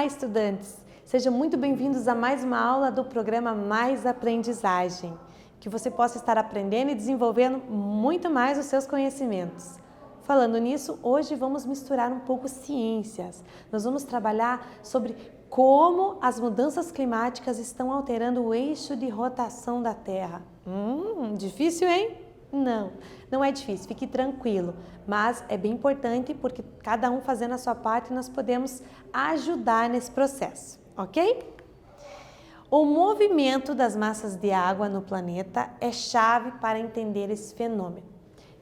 Olá, estudantes! Sejam muito bem-vindos a mais uma aula do programa Mais Aprendizagem. Que você possa estar aprendendo e desenvolvendo muito mais os seus conhecimentos. Falando nisso, hoje vamos misturar um pouco ciências. Nós vamos trabalhar sobre como as mudanças climáticas estão alterando o eixo de rotação da Terra. Difícil, hein? Não é difícil, fique tranquilo, mas é bem importante porque cada um fazendo a sua parte nós podemos ajudar nesse processo, ok? O movimento das massas de água no planeta é chave para entender esse fenômeno.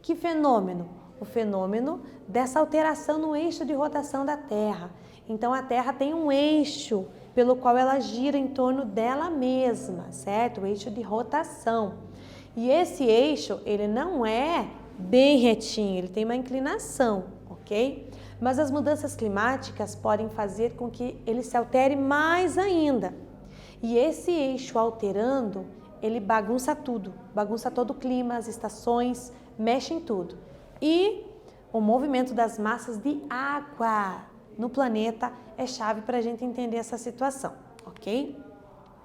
Que fenômeno? O fenômeno dessa alteração no eixo de rotação da Terra. Então a Terra tem um eixo pelo qual ela gira em torno dela mesma, certo? O eixo de rotação. E esse eixo, ele não é bem retinho, ele tem uma inclinação, ok? Mas as mudanças climáticas podem fazer com que ele se altere mais ainda. E esse eixo alterando, ele bagunça tudo, bagunça todo o clima, as estações, mexe em tudo. E o movimento das massas de água no planeta é chave para a gente entender essa situação, ok?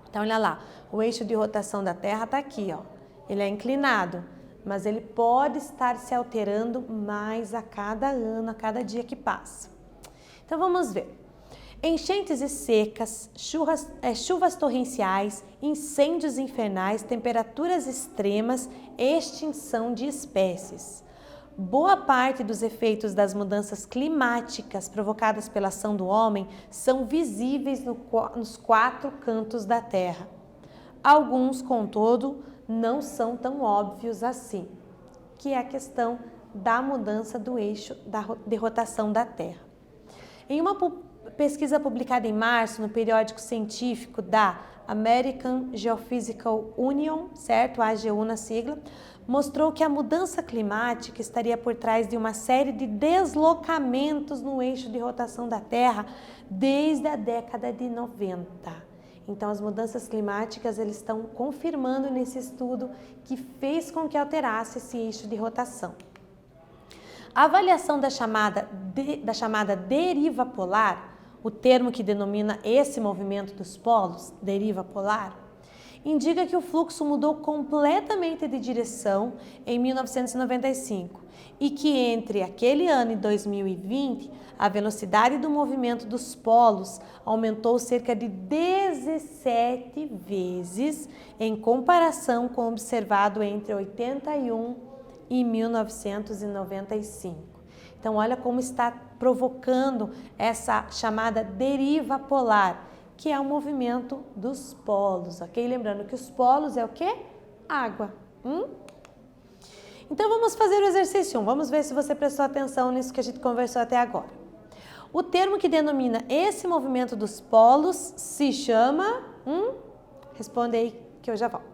Então, olha lá, o eixo de rotação da Terra está aqui, ó. Ele é inclinado, mas ele pode estar se alterando mais a cada ano, a cada dia que passa. Então vamos ver. Enchentes e secas, chuvas torrenciais, incêndios infernais, temperaturas extremas, extinção de espécies. Boa parte dos efeitos das mudanças climáticas provocadas pela ação do homem são visíveis nos quatro cantos da Terra. Alguns, contudo, não são tão óbvios assim, que é a questão da mudança do eixo de rotação da Terra. Em uma pesquisa publicada em março no periódico científico da American Geophysical Union, certo? AGU na sigla, mostrou que a mudança climática estaria por trás de uma série de deslocamentos no eixo de rotação da Terra desde a década de 90. Então, as mudanças climáticas eles estão confirmando nesse estudo que fez com que alterasse esse eixo de rotação. A avaliação da chamada deriva polar, o termo que denomina esse movimento dos polos, deriva polar, indica que o fluxo mudou completamente de direção em 1995 e que entre aquele ano e 2020, a velocidade do movimento dos polos aumentou cerca de 17 vezes em comparação com o observado entre 81 e 1995. Então, olha como está provocando essa chamada deriva polar, que é o movimento dos polos, ok? Lembrando que os polos é o quê? Água. Então, vamos fazer o exercício 1. Vamos ver se você prestou atenção nisso que a gente conversou até agora. O termo que denomina esse movimento dos polos se chama... Responde aí que eu já volto.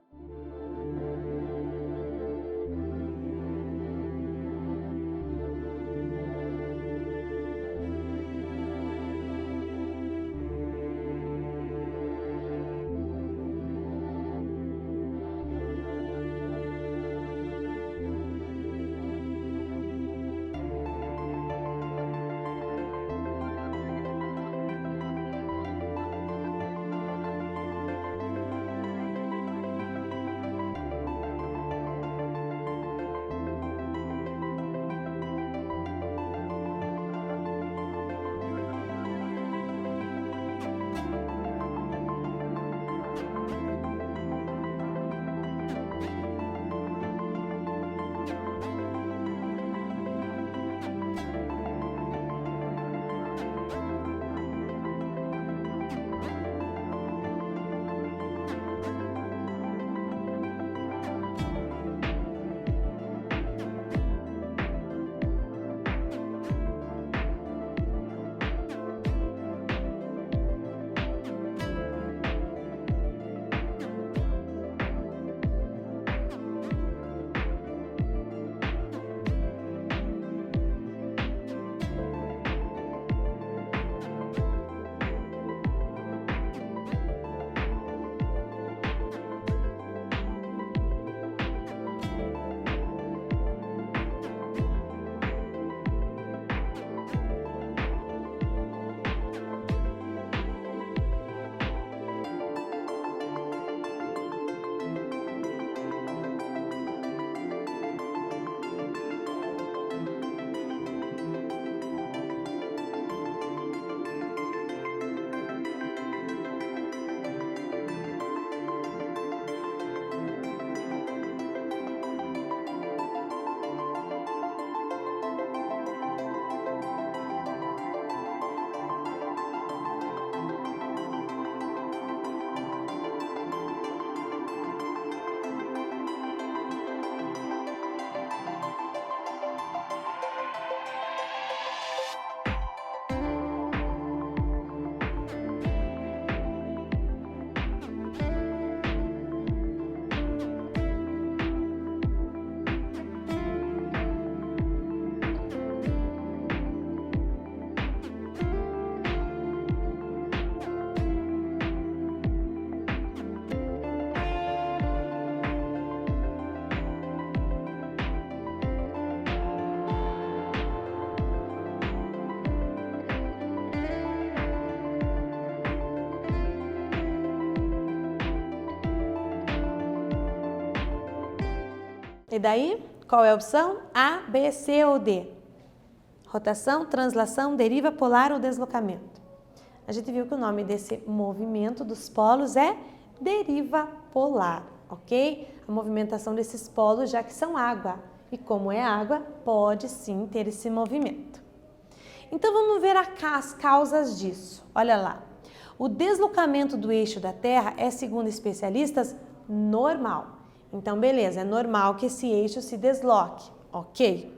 E daí, qual é a opção? A, B, C ou D? Rotação, translação, deriva polar ou deslocamento? A gente viu que o nome desse movimento dos polos é deriva polar, ok? A movimentação desses polos, já que são água. E como é água, pode sim ter esse movimento. Então vamos ver as causas disso. Olha lá. O deslocamento do eixo da Terra é, segundo especialistas, normal. Então, beleza, é normal que esse eixo se desloque, ok?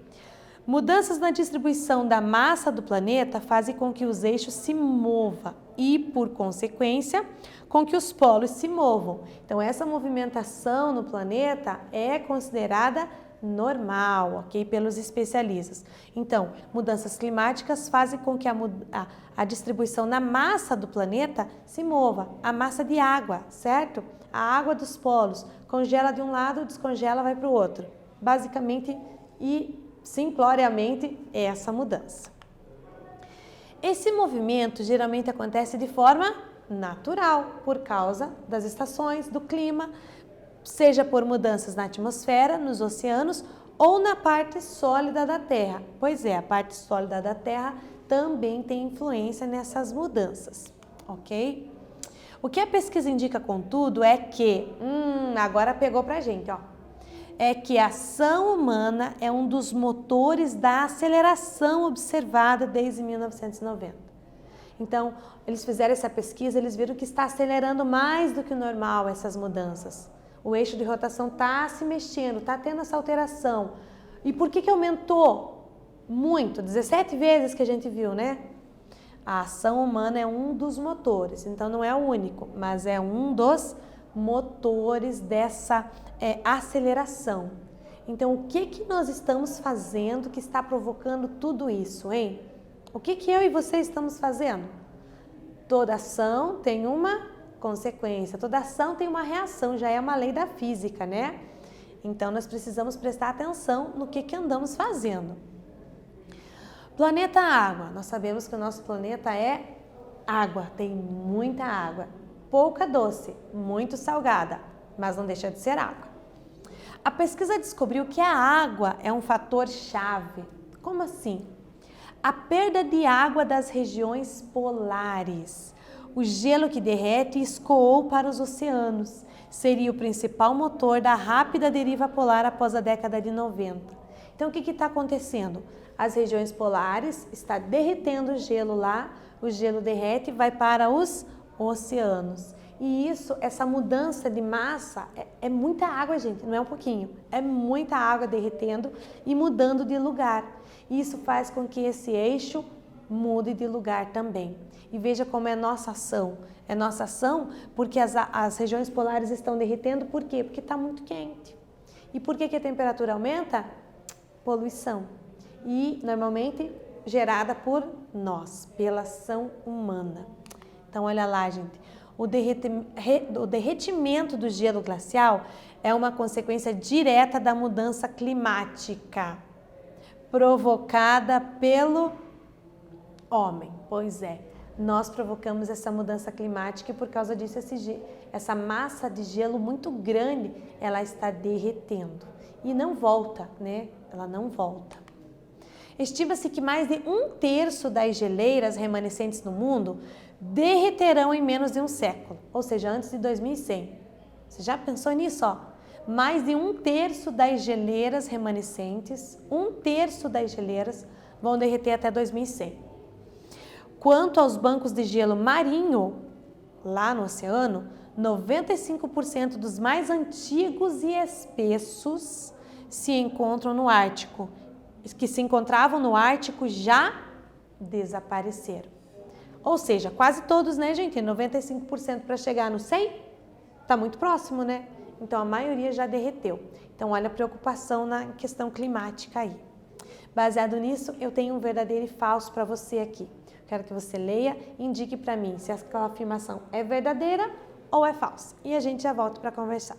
Mudanças na distribuição da massa do planeta fazem com que os eixos se movam e, por consequência, com que os polos se movam. Então, essa movimentação no planeta é considerada normal, ok? Pelos especialistas. Então, mudanças climáticas fazem com que a distribuição na massa do planeta se mova. A massa de água, certo? A água dos polos congela de um lado, descongela, vai para o outro. Basicamente e simploriamente é essa mudança. Esse movimento geralmente acontece de forma natural, por causa das estações, do clima, seja por mudanças na atmosfera, nos oceanos ou na parte sólida da Terra. Pois é, a parte sólida da Terra também tem influência nessas mudanças, ok? O que a pesquisa indica, contudo, é que, agora pegou pra gente, ó, é que a ação humana é um dos motores da aceleração observada desde 1990. Então, eles fizeram essa pesquisa, eles viram que está acelerando mais do que o normal essas mudanças. O eixo de rotação está se mexendo, está tendo essa alteração. E por que aumentou? Muito, 17 vezes que a gente viu, né? A ação humana é um dos motores, então não é o único, mas é um dos motores dessa aceleração. Então, o que nós estamos fazendo que está provocando tudo isso, hein? O que eu e você estamos fazendo? Toda ação tem uma consequência, toda ação tem uma reação, já é uma lei da física, né? Então, nós precisamos prestar atenção no que andamos fazendo. Planeta Água. Nós sabemos que o nosso planeta é água, tem muita água. Pouca doce, muito salgada, mas não deixa de ser água. A pesquisa descobriu que a água é um fator chave. Como assim? A perda de água das regiões polares. O gelo que derrete escoou para os oceanos. Seria o principal motor da rápida deriva polar após a década de 90. Então, o que está acontecendo? As regiões polares está derretendo o gelo lá, o gelo derrete e vai para os oceanos. E isso, essa mudança de massa, é muita água, gente, não é um pouquinho. É muita água derretendo e mudando de lugar. E isso faz com que esse eixo mude de lugar também. E veja como é nossa ação. É nossa ação porque as regiões polares estão derretendo, por quê? Porque está muito quente. E por que a temperatura aumenta? Poluição. E normalmente gerada por nós, pela ação humana. Então, olha lá, gente. O derretimento do gelo glacial é uma consequência direta da mudança climática provocada pelo homem. Pois é, nós provocamos essa mudança climática e por causa disso essa massa de gelo muito grande, ela está derretendo e não volta, né? Ela não volta. Estima-se que mais de 1/3 das geleiras remanescentes no mundo derreterão em menos de um século, ou seja, antes de 2100. Você já pensou nisso? Ó? Mais de 1/3 das geleiras remanescentes, 1/3 das geleiras vão derreter até 2100. Quanto aos bancos de gelo marinho, lá no oceano, 95% dos mais antigos e espessos se encontram no Ártico, que se encontravam no Ártico já desapareceram. Ou seja, quase todos, né, gente? 95% para chegar no 100, tá muito próximo, né? Então, a maioria já derreteu. Então, olha a preocupação na questão climática aí. Baseado nisso, eu tenho um verdadeiro e falso para você aqui. Quero que você leia e indique para mim se aquela afirmação é verdadeira ou é falsa. E a gente já volta para conversar.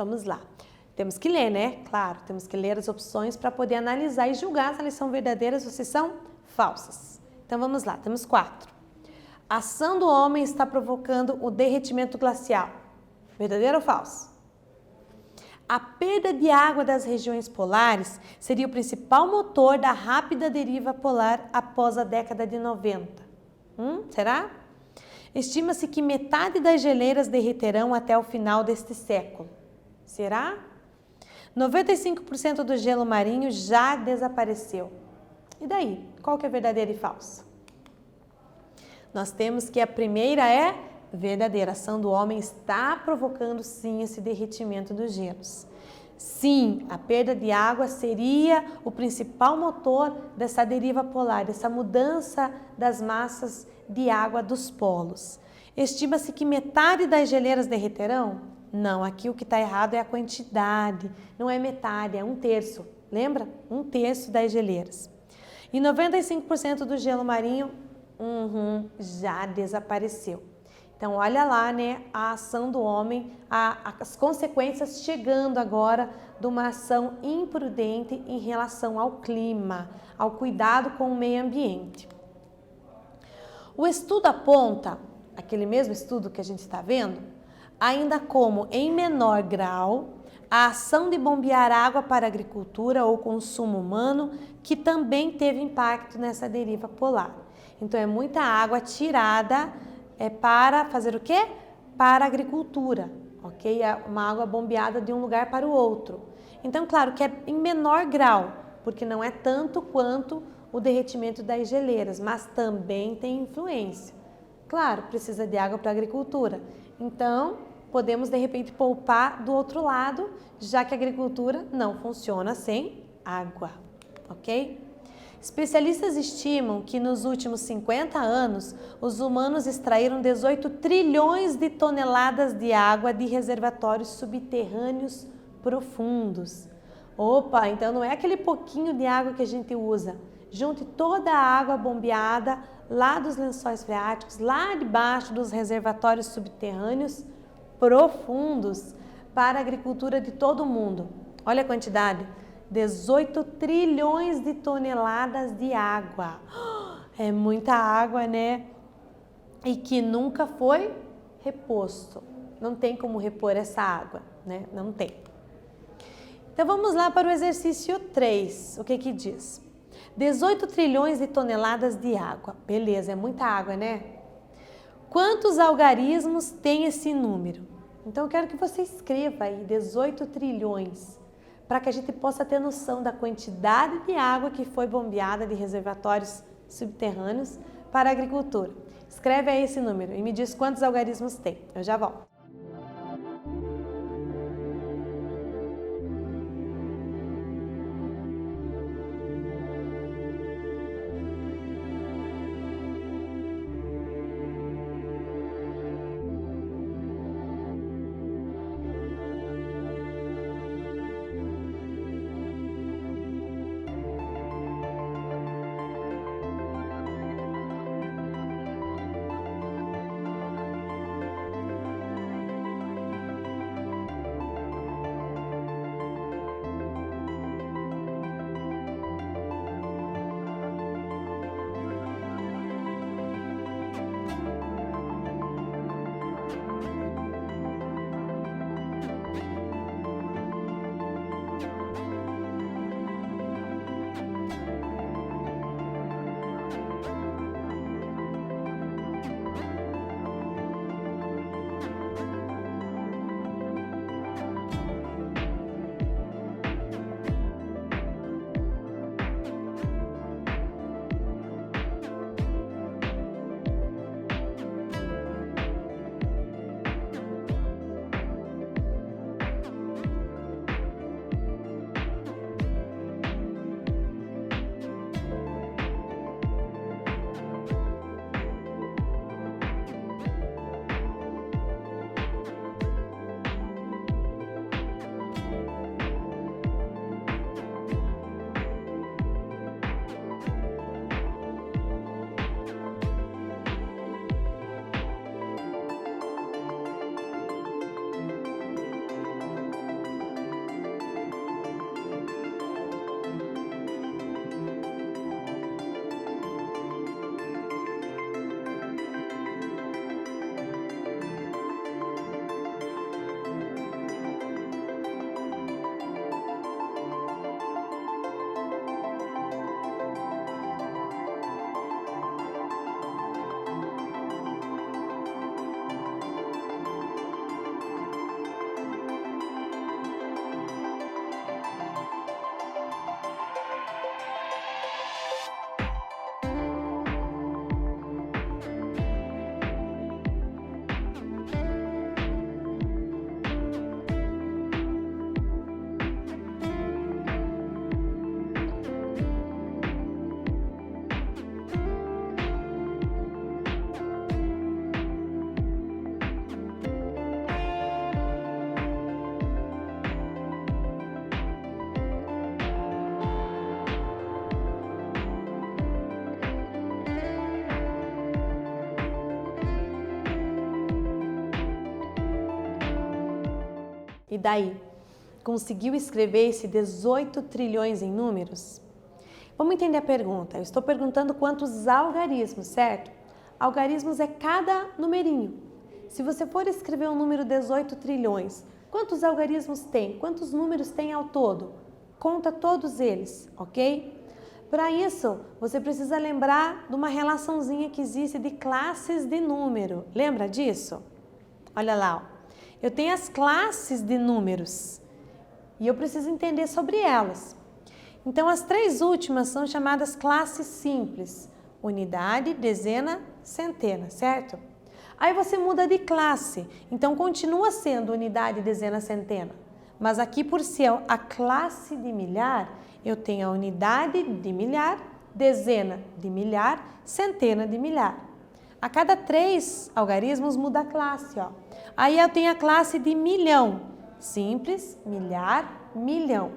Vamos lá. Temos que ler, né? Claro, temos que ler as opções para poder analisar e julgar se elas são verdadeiras ou se são falsas. Então vamos lá, temos 4. A ação do homem está provocando o derretimento glacial. Verdadeiro ou falso? A perda de água das regiões polares seria o principal motor da rápida deriva polar após a década de 90. Será? Estima-se que metade das geleiras derreterão até o final deste século. Será? 95% do gelo marinho já desapareceu. E daí? Qual que é verdadeiro e falso? Nós temos que a primeira é verdadeira. A ação do homem está provocando sim esse derretimento dos gelos. Sim, a perda de água seria o principal motor dessa deriva polar, dessa mudança das massas de água dos polos. Estima-se que metade das geleiras derreterão? Não, aqui o que está errado é a quantidade, não é metade, é 1/3. Lembra? 1/3 das geleiras. E 95% do gelo marinho já desapareceu. Então, olha lá, né, a ação do homem, as consequências chegando agora de uma ação imprudente em relação ao clima, ao cuidado com o meio ambiente. O estudo aponta, aquele mesmo estudo que a gente está vendo, ainda como, em menor grau, a ação de bombear água para agricultura ou consumo humano, que também teve impacto nessa deriva polar. Então, é muita água tirada para fazer o quê? Para a agricultura, ok? É uma água bombeada de um lugar para o outro. Então, claro que é em menor grau, porque não é tanto quanto o derretimento das geleiras, mas também tem influência. Claro, precisa de água para a agricultura. Então, podemos de repente poupar do outro lado, já que a agricultura não funciona sem água, ok? Especialistas estimam que nos últimos 50 anos, os humanos extraíram 18 trilhões de toneladas de água de reservatórios subterrâneos profundos. Opa, então não é aquele pouquinho de água que a gente usa. Junte toda a água bombeada lá dos lençóis freáticos, lá debaixo dos reservatórios subterrâneos profundos para a agricultura de todo o mundo. Olha a quantidade. 18 trilhões de toneladas de água. É muita água, né? E que nunca foi reposto. Não tem como repor essa água, né? Não tem. Então vamos lá para o exercício 3. O que que diz? 18 trilhões de toneladas de água. Beleza, é muita água, né? Quantos algarismos tem esse número? Então eu quero que você escreva aí 18 trilhões. Para que a gente possa ter noção da quantidade de água que foi bombeada de reservatórios subterrâneos para a agricultura. Escreve aí esse número e me diz quantos algarismos tem. Eu já volto. daí? Conseguiu escrever esse 18 trilhões em números? Vamos entender a pergunta. Eu estou perguntando quantos algarismos, certo? Algarismos é cada numerinho. Se você for escrever um número 18 trilhões, quantos algarismos tem? Quantos números tem ao todo? Conta todos eles, ok? Para isso, você precisa lembrar de uma relaçãozinha que existe de classes de número. Lembra disso? Olha lá, ó. Eu tenho as classes de números e eu preciso entender sobre elas. Então, as três últimas são chamadas classes simples. Unidade, dezena, centena, certo? Aí você muda de classe, então continua sendo unidade, dezena, centena. Mas aqui, por ser a classe de milhar, eu tenho a unidade de milhar, dezena de milhar, centena de milhar. A cada 3 algarismos muda a classe, ó. Aí eu tenho a classe de milhão. Simples, milhar, milhão.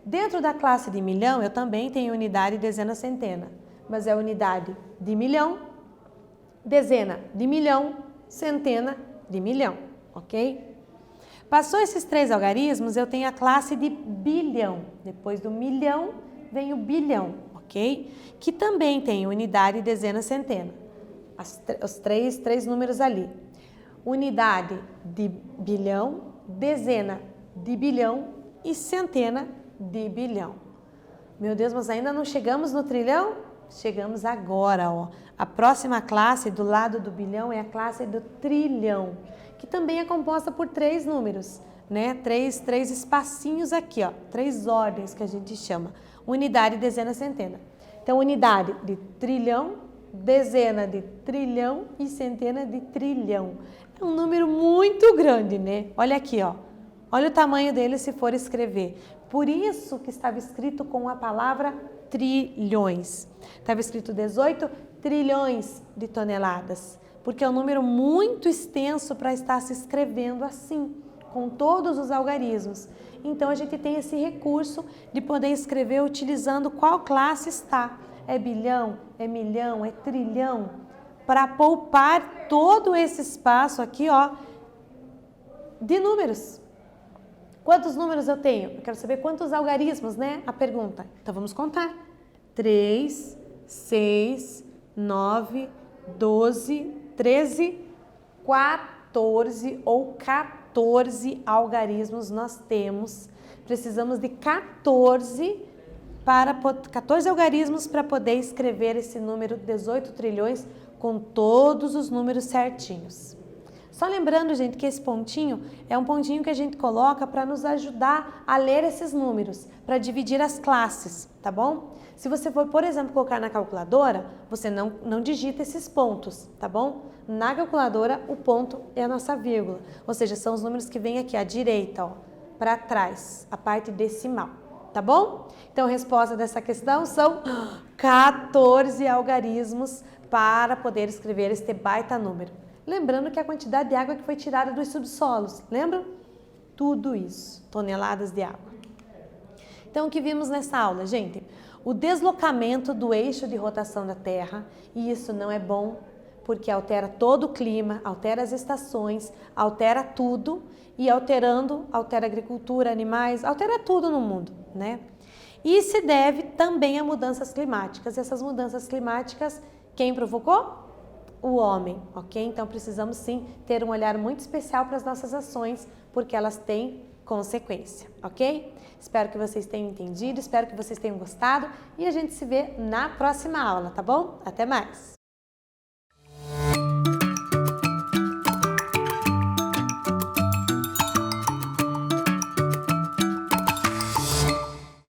Dentro da classe de milhão, eu também tenho unidade, dezena, centena. Mas é unidade de milhão, dezena de milhão, centena de milhão, ok? Passou esses 3 algarismos, eu tenho a classe de bilhão. Depois do milhão, vem o bilhão, ok? Que também tem unidade, dezena, centena. Os três números ali. Unidade de bilhão, dezena de bilhão e centena de bilhão. Meu Deus, mas ainda não chegamos no trilhão? Chegamos agora, ó. A próxima classe do lado do bilhão é a classe do trilhão, que também é composta por 3 números, né? Três espacinhos aqui, ó. 3 ordens que a gente chama. Unidade, dezena, centena. Então, unidade de trilhão, dezena de trilhão e centena de trilhão. É um número muito grande, né? Olha aqui, ó. Olha o tamanho dele se for escrever. Por isso que estava escrito com a palavra trilhões. Estava escrito 18 trilhões de toneladas, porque é um número muito extenso para estar se escrevendo assim, com todos os algarismos. Então, a gente tem esse recurso de poder escrever utilizando qual classe está. É bilhão, é milhão, é trilhão, para poupar todo esse espaço aqui, ó, de números. Quantos números eu tenho? Eu quero saber quantos algarismos, né? A pergunta. Então, vamos contar. 3, 6, 9, 12, 13, 14 ou 14 algarismos nós temos. Precisamos de 14 algarismos para poder escrever esse número 18 trilhões com todos os números certinhos. Só lembrando, gente, que esse pontinho é um pontinho que a gente coloca para nos ajudar a ler esses números, para dividir as classes, tá bom? Se você for, por exemplo, colocar na calculadora, você não digita esses pontos, tá bom? Na calculadora, o ponto é a nossa vírgula, ou seja, são os números que vêm aqui à direita, ó, para trás, a parte decimal, tá bom? Então, a resposta dessa questão são 14 algarismos para poder escrever este baita número. Lembrando que a quantidade de água que foi tirada dos subsolos, lembram? Tudo isso, toneladas de água. Então, o que vimos nessa aula, gente? O deslocamento do eixo de rotação da Terra, e isso não é bom, porque altera todo o clima, altera as estações, altera tudo, e altera a agricultura, animais, altera tudo no mundo, né? E se deve também a mudanças climáticas. Essas mudanças climáticas, quem provocou? O homem, ok? Então, precisamos sim ter um olhar muito especial para as nossas ações, porque elas têm consequência, ok? Espero que vocês tenham entendido, espero que vocês tenham gostado e a gente se vê na próxima aula, tá bom? Até mais!